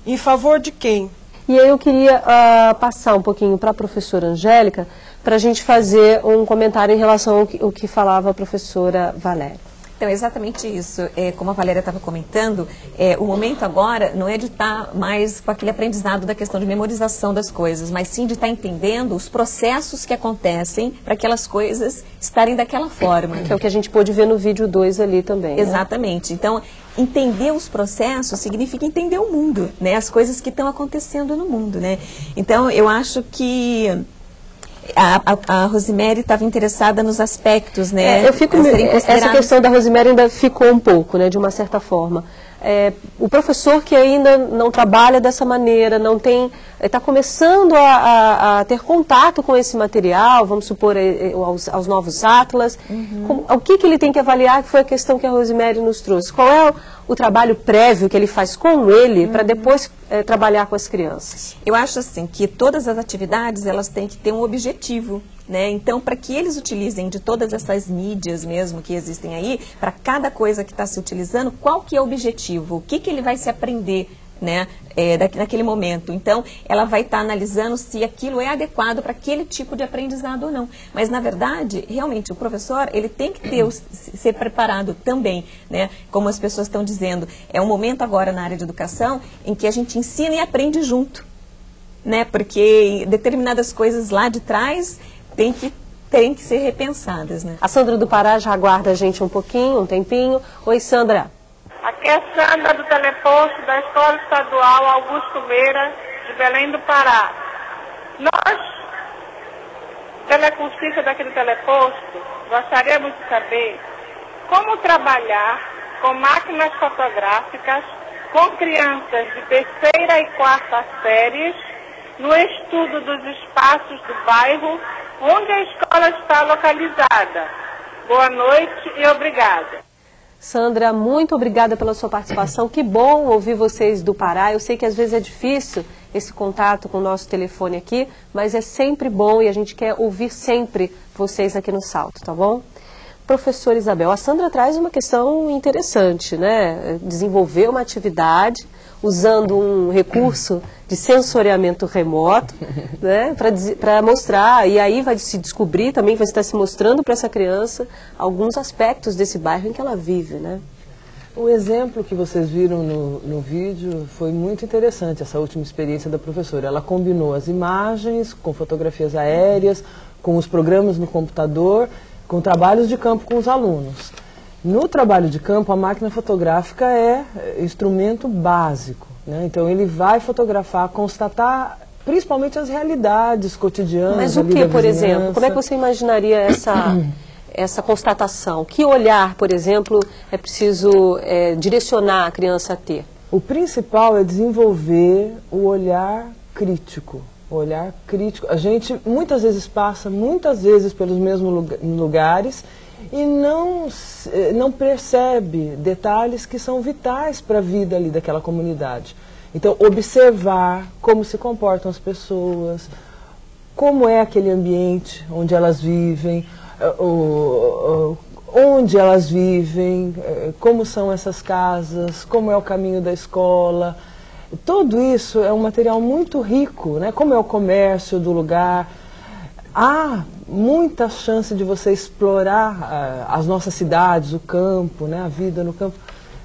Em favor de quem? E aí eu queria passar um pouquinho para a professora Angélica, para a gente fazer um comentário em relação ao que falava a professora Valéria. Então, é exatamente isso. Como a Valéria estava comentando, o momento agora não é de estar mais com aquele aprendizado da questão de memorização das coisas, mas sim de estar entendendo os processos que acontecem para aquelas coisas estarem daquela forma. Que é o que a gente pôde ver no vídeo 2 ali também. Exatamente. Né? Então, entender os processos significa entender o mundo, né? As coisas que estão acontecendo no mundo, né? Então, eu acho que a Rosemary estava interessada nos aspectos, né? Essa questão da Rosemary ainda ficou um pouco, né, de uma certa forma. O professor que ainda não trabalha dessa maneira, não tem, está começando a ter contato com esse material, vamos supor, aos novos atlas, o que ele tem que avaliar, que foi a questão que a Rosemary nos trouxe. Qual é o trabalho prévio que ele faz com ele para depois trabalhar com as crianças? Eu acho assim que todas as atividades elas têm que ter um objetivo, né? Então, para que eles utilizem de todas essas mídias mesmo que existem aí, para cada coisa que está se utilizando, qual que é o objetivo? O que ele vai se aprender, né, naquele momento? Então, ela vai estar analisando se aquilo é adequado para aquele tipo de aprendizado ou não. Mas, na verdade, realmente, o professor, ele tem que ser preparado também, né? Como as pessoas estão dizendo, é um momento agora na área de educação em que a gente ensina e aprende junto, né? Porque determinadas coisas lá de trás tem que ser repensadas, né? A Sandra do Pará já aguarda a gente um pouquinho, um tempinho. Oi, Sandra. Aqui é Sandra do Teleposto da Escola Estadual Augusto Meira, de Belém do Pará. Nós, telecursistas daquele teleposto, gostaríamos de saber como trabalhar com máquinas fotográficas com crianças de terceira e quarta séries no estudo dos espaços do bairro onde a escola está localizada. Boa noite e obrigada. Sandra, muito obrigada pela sua participação. Que bom ouvir vocês do Pará. Eu sei que às vezes é difícil esse contato com o nosso telefone aqui, mas é sempre bom e a gente quer ouvir sempre vocês aqui no Salto, tá bom? Professora Isabel, a Sandra traz uma questão interessante, né? Desenvolver uma atividade usando um recurso de sensoriamento remoto, né, para mostrar, e aí vai se descobrir, também vai estar se mostrando para essa criança alguns aspectos desse bairro em que ela vive, né? O exemplo que vocês viram no vídeo foi muito interessante, essa última experiência da professora. Ela combinou as imagens com fotografias aéreas, com os programas no computador, com trabalhos de campo com os alunos. No trabalho de campo, a máquina fotográfica é instrumento básico, né? Então ele vai fotografar, constatar principalmente as realidades cotidianas. Mas o que, por exemplo? Como é que você imaginaria essa constatação? Que olhar, por exemplo, é preciso direcionar a criança a ter? O principal é desenvolver o olhar crítico. O olhar crítico. A gente muitas vezes passa, pelos mesmos lugares e não percebe detalhes que são vitais para a vida ali daquela comunidade. Então, observar como se comportam as pessoas, como é aquele ambiente onde elas vivem, onde elas vivem, como são essas casas, como é o caminho da escola. Tudo isso é um material muito rico, né? Como é o comércio do lugar. Há muita chance de você explorar as nossas cidades, o campo, né? A vida no campo,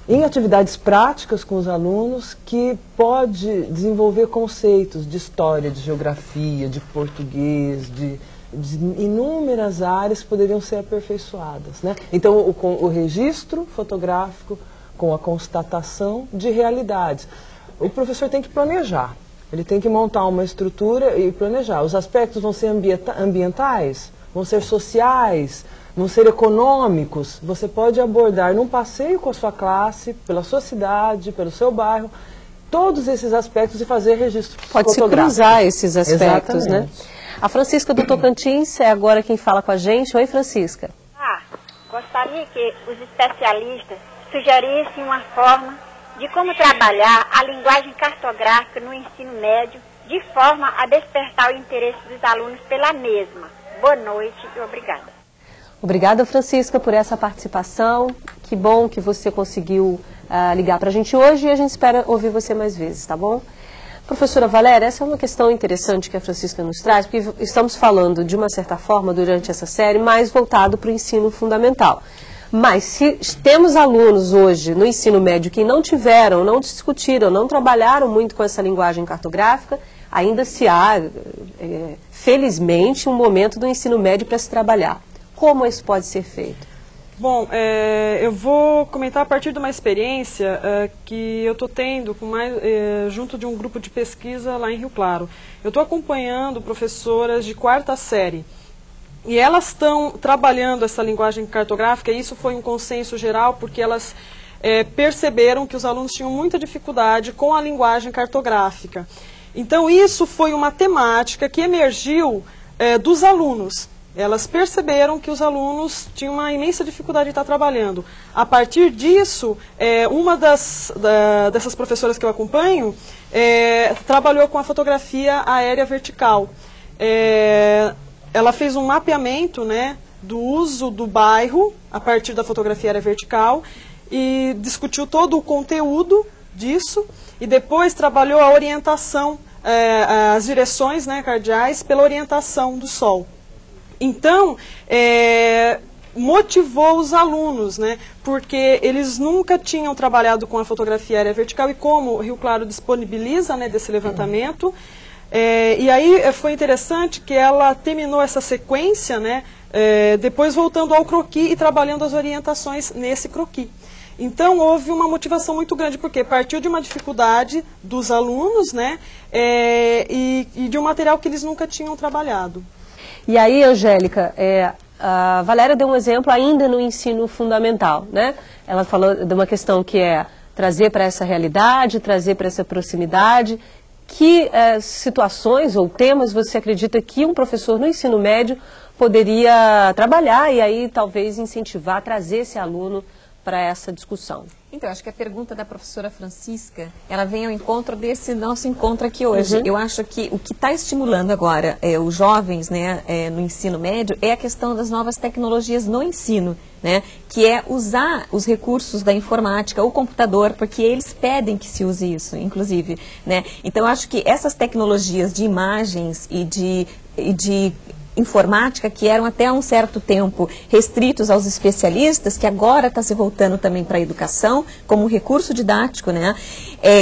em atividades práticas com os alunos, que pode desenvolver conceitos de história, de geografia, de português, de inúmeras áreas que poderiam ser aperfeiçoadas, né? Então, com o registro fotográfico, com a constatação de realidades. O professor tem que planejar, ele tem que montar uma estrutura e planejar. Os aspectos vão ser ambientais, vão ser sociais, vão ser econômicos. Você pode abordar num passeio com a sua classe, pela sua cidade, pelo seu bairro, todos esses aspectos e fazer registros fotográficos. Pode se cruzar esses aspectos, exatamente, né? A Francisca do Tocantins é agora quem fala com a gente. Oi, Francisca. Gostaria que os especialistas sugerissem uma forma de como trabalhar a linguagem cartográfica no ensino médio, de forma a despertar o interesse dos alunos pela mesma. Boa noite e obrigada. Obrigada, Francisca, por essa participação. Que bom que você conseguiu ligar para a gente hoje e a gente espera ouvir você mais vezes, tá bom? Professora Valéria, essa é uma questão interessante que a Francisca nos traz, porque estamos falando, de uma certa forma, durante essa série, mais voltado para o ensino fundamental. Mas se temos alunos hoje no ensino médio que não tiveram, não discutiram, não trabalharam muito com essa linguagem cartográfica, ainda se há, felizmente, um momento do ensino médio para se trabalhar. Como isso pode ser feito? Bom, eu vou comentar a partir de uma experiência que eu estou tendo junto de um grupo de pesquisa lá em Rio Claro. Eu estou acompanhando professoras de 4ª série e elas estão trabalhando essa linguagem cartográfica, e isso foi um consenso geral porque elas perceberam que os alunos tinham muita dificuldade com a linguagem cartográfica. Então isso foi uma temática que emergiu dos alunos. Elas perceberam que os alunos tinham uma imensa dificuldade de estar trabalhando. A partir disso, uma dessas professoras que eu acompanho trabalhou com a fotografia aérea vertical. Ela fez um mapeamento, né, do uso do bairro a partir da fotografia aérea vertical e discutiu todo o conteúdo disso e depois trabalhou a orientação, as direções, né, cardeais pela orientação do sol. Então, motivou os alunos, né, porque eles nunca tinham trabalhado com a fotografia aérea vertical e como o Rio Claro disponibiliza, né, desse levantamento. E aí foi interessante que ela terminou essa sequência, né, depois voltando ao croquis e trabalhando as orientações nesse croquis. Então, houve uma motivação muito grande, porque partiu de uma dificuldade dos alunos, né, e de um material que eles nunca tinham trabalhado. E aí, Angélica, a Valéria deu um exemplo ainda no ensino fundamental, né? Ela falou de uma questão que é trazer para essa realidade, trazer para essa proximidade. Que situações ou temas você acredita que um professor no ensino médio poderia trabalhar e aí talvez incentivar, trazer esse aluno para essa discussão? Então, acho que a pergunta da professora Francisca, ela vem ao encontro desse nosso encontro aqui hoje. Eu acho que o que está estimulando agora os jovens, né, no ensino médio é a questão das novas tecnologias no ensino, né, que é usar os recursos da informática, o computador, porque eles pedem que se use isso, inclusive, né. Então, acho que essas tecnologias de imagens e de informática, que eram até há um certo tempo restritos aos especialistas, que agora está se voltando também para a educação, como recurso didático, né?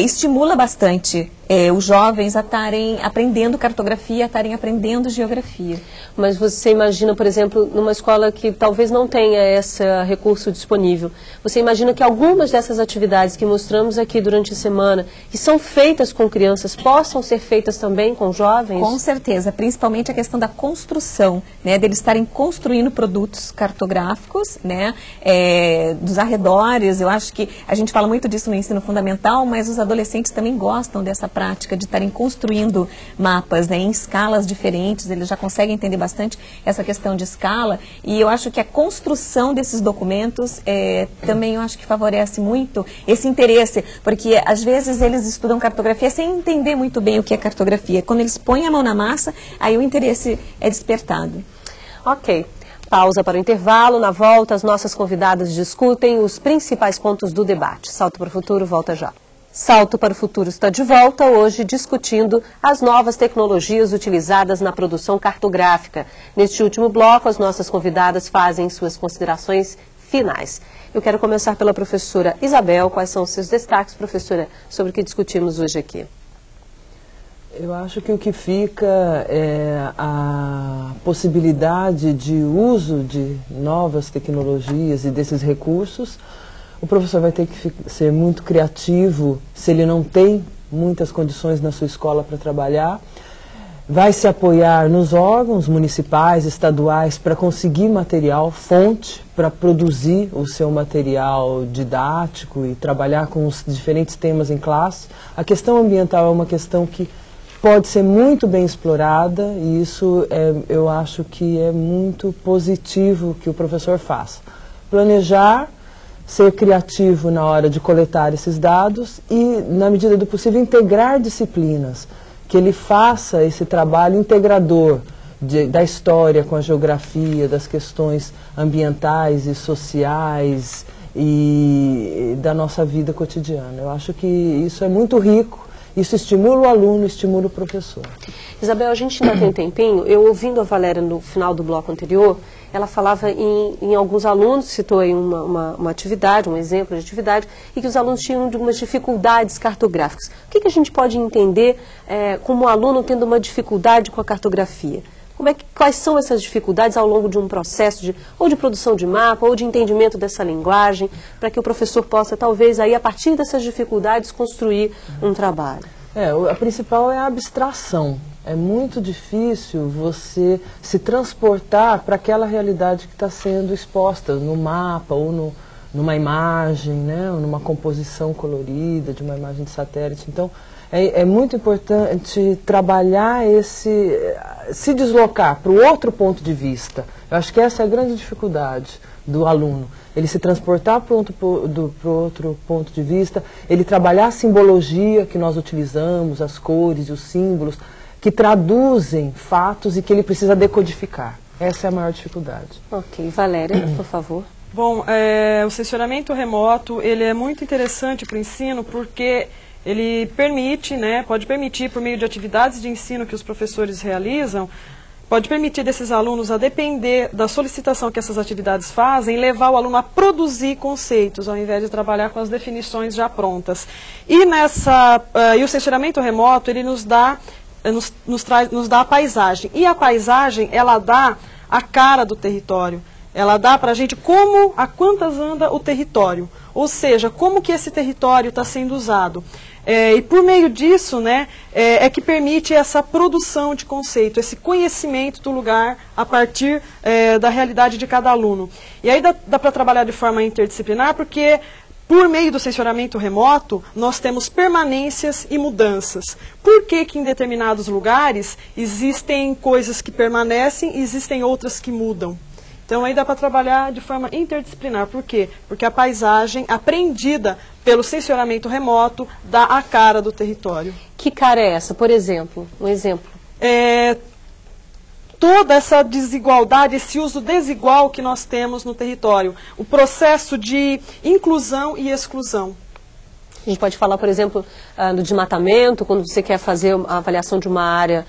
Estimula bastante os jovens a estarem aprendendo cartografia, a estarem aprendendo geografia. Mas você imagina, por exemplo, numa escola que talvez não tenha esse recurso disponível, você imagina que algumas dessas atividades que mostramos aqui durante a semana, que são feitas com crianças, possam ser feitas também com jovens? Com certeza, principalmente a questão da construção, né, deles estarem construindo produtos cartográficos, né, dos arredores. Eu acho que a gente fala muito disso no ensino fundamental, mas os adolescentes também gostam dessa prática de estarem construindo mapas, né, em escalas diferentes. Eles já conseguem entender bastante essa questão de escala, e eu acho que a construção desses documentos também eu acho que favorece muito esse interesse, porque às vezes eles estudam cartografia sem entender muito bem o que é cartografia. Quando eles põem a mão na massa, aí o interesse é despertado. Ok. Pausa para o intervalo. Na volta, as nossas convidadas discutem os principais pontos do debate. Salto para o Futuro volta já. Salto para o Futuro está de volta, hoje discutindo as novas tecnologias utilizadas na produção cartográfica. Neste último bloco, as nossas convidadas fazem suas considerações finais. Eu quero começar pela professora Isabel. Quais são os seus destaques, professora, sobre o que discutimos hoje aqui? Eu acho que o que fica é a possibilidade de uso de novas tecnologias e desses recursos. O professor vai ter que ser muito criativo se ele não tem muitas condições na sua escola para trabalhar. Vai se apoiar nos órgãos municipais, estaduais, para conseguir material, fonte, para produzir o seu material didático e trabalhar com os diferentes temas em classe. A questão ambiental é uma questão que pode ser muito bem explorada, e isso eu acho que é muito positivo que o professor faça. Planejar, ser criativo na hora de coletar esses dados e, na medida do possível, integrar disciplinas, que ele faça esse trabalho integrador da história com a geografia, das questões ambientais e sociais e da nossa vida cotidiana. Eu acho que isso é muito rico Isso estimula o aluno, estimula o professor. Isabel, a gente ainda tem um tempinho. Eu ouvindo a Valéria no final do bloco anterior, ela falava em alguns alunos, citou aí uma atividade, um exemplo de atividade, e que os alunos tinham algumas dificuldades cartográficas. O que a gente pode entender como o aluno tendo uma dificuldade com a cartografia? Quais são essas dificuldades ao longo de um processo ou de produção de mapa, ou de entendimento dessa linguagem, para que o professor possa, talvez, aí, a partir dessas dificuldades, construir um trabalho? A principal é a abstração. É muito difícil você se transportar para aquela realidade que está sendo exposta no mapa ou numa imagem, né, ou numa composição colorida de uma imagem de satélite. Então, é muito importante trabalhar se deslocar para o outro ponto de vista. Eu acho que essa é a grande dificuldade do aluno. Ele se transportar para outro ponto de vista, ele trabalhar a simbologia que nós utilizamos, as cores e os símbolos, que traduzem fatos e que ele precisa decodificar. Essa é a maior dificuldade. Ok. Valéria, por favor. Bom, o sensoramento remoto, ele é muito interessante para o ensino porque ele permite, pode permitir, por meio de atividades de ensino que os professores realizam, pode permitir desses alunos, a depender da solicitação que essas atividades fazem, levar o aluno a produzir conceitos, ao invés de trabalhar com as definições já prontas. E o sensoramento remoto, ele nos dá a paisagem. E a paisagem, ela dá a cara do território. Ela dá para a gente a quantas anda o território. Ou seja, como que esse território está sendo usado. E por meio disso, é que permite essa produção de conceito, esse conhecimento do lugar a partir da realidade de cada aluno. E aí dá para trabalhar de forma interdisciplinar, porque por meio do sensoramento remoto, nós temos permanências e mudanças. Por que em determinados lugares existem coisas que permanecem e existem outras que mudam? Então aí dá para trabalhar de forma interdisciplinar. Por quê? Porque a paisagem aprendida pelo sensoramento remoto dá a cara do território. Que cara é essa, por exemplo? Um exemplo. Toda essa desigualdade, esse uso desigual que nós temos no território. O processo de inclusão e exclusão. A gente pode falar, por exemplo, no desmatamento, quando você quer fazer a avaliação de uma área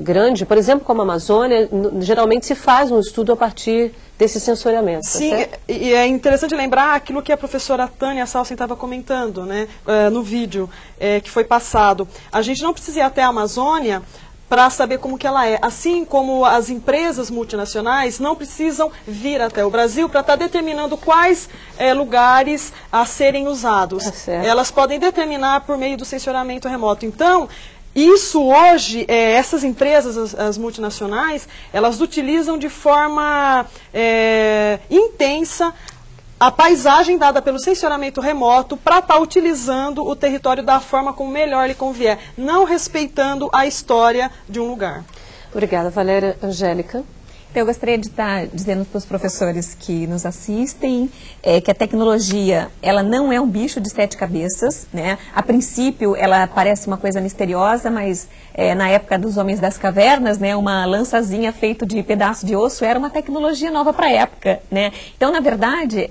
grande, por exemplo, como a Amazônia, geralmente se faz um estudo a partir desse sensoriamento. Sim, e é interessante lembrar aquilo que a professora Tânia Salsen estava comentando, no vídeo que foi passado. A gente não precisa ir até a Amazônia para saber como que ela é. Assim como as empresas multinacionais não precisam vir até o Brasil para estar determinando quais lugares a serem usados. Elas podem determinar por meio do sensoramento remoto. Então, isso hoje, essas empresas, as multinacionais, elas utilizam de forma intensa a paisagem dada pelo sensoramento remoto para estar utilizando o território da forma como melhor lhe convier, não respeitando a história de um lugar. Obrigada, Valéria. Angélica? Então, eu gostaria de estar dizendo para os professores que nos assistem que a tecnologia, ela não é um bicho de 7 cabeças, A princípio, ela parece uma coisa misteriosa, mas na época dos homens das cavernas, uma lançazinha feita de pedaço de osso era uma tecnologia nova para a época, Então, na verdade,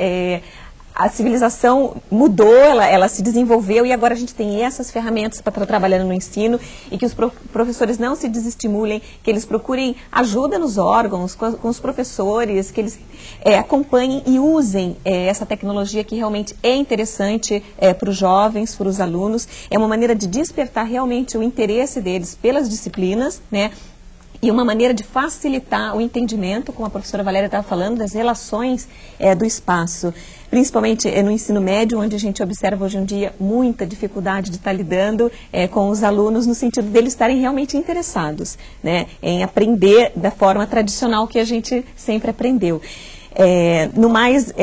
a civilização mudou, ela se desenvolveu e agora a gente tem essas ferramentas para estar trabalhando no ensino e que os professores não se desestimulem, que eles procurem ajuda nos órgãos, com os professores, que eles acompanhem e usem essa tecnologia que realmente é interessante para os jovens, para os alunos. É uma maneira de despertar realmente o interesse deles pelas disciplinas, e uma maneira de facilitar o entendimento, como a professora Valéria estava falando, das relações do espaço. Principalmente no ensino médio, onde a gente observa hoje em dia muita dificuldade de estar lidando com os alunos, no sentido deles estarem realmente interessados, em aprender da forma tradicional que a gente sempre aprendeu. No mais,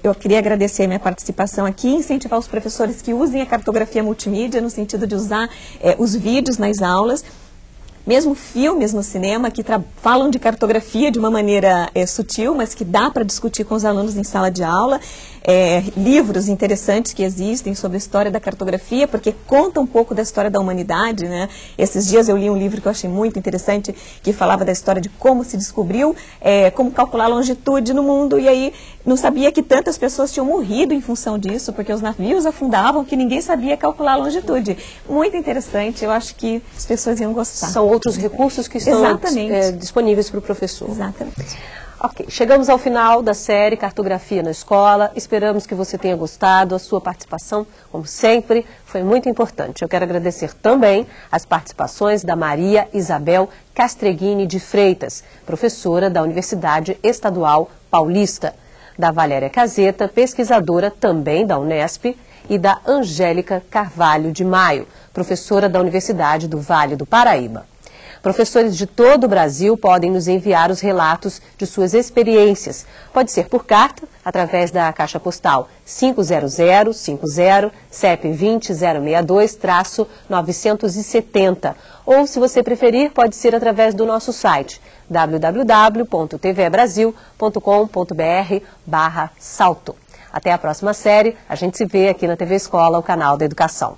eu queria agradecer a minha participação aqui, incentivar os professores que usem a cartografia multimídia, no sentido de usar os vídeos nas aulas, mesmo filmes no cinema que falam de cartografia de uma maneira sutil, mas que dá para discutir com os alunos em sala de aula. Livros interessantes que existem sobre a história da cartografia, porque conta um pouco da história da humanidade, né? Esses dias eu li um livro que eu achei muito interessante, que falava da história de como se descobriu, como calcular a longitude no mundo, e aí não sabia que tantas pessoas tinham morrido em função disso, porque os navios afundavam, que ninguém sabia calcular a longitude. Muito interessante, eu acho que as pessoas iam gostar. São outros recursos que estão disponíveis para o professor. Exatamente. Ok, chegamos ao final da série Cartografia na Escola. Esperamos que você tenha gostado. A sua participação, como sempre, foi muito importante. Eu quero agradecer também as participações da Maria Isabel Castreguini de Freitas, professora da Universidade Estadual Paulista, da Valéria Caseta, pesquisadora também da Unesp, e da Angélica Carvalho de Maio, professora da Universidade do Vale do Paraíba. Professores de todo o Brasil podem nos enviar os relatos de suas experiências. Pode ser por carta, através da caixa postal 50050, CEP 20062-970. Ou, se você preferir, pode ser através do nosso site www.tvbrasil.com.br/salto. Até a próxima série. A gente se vê aqui na TV Escola, o canal da Educação.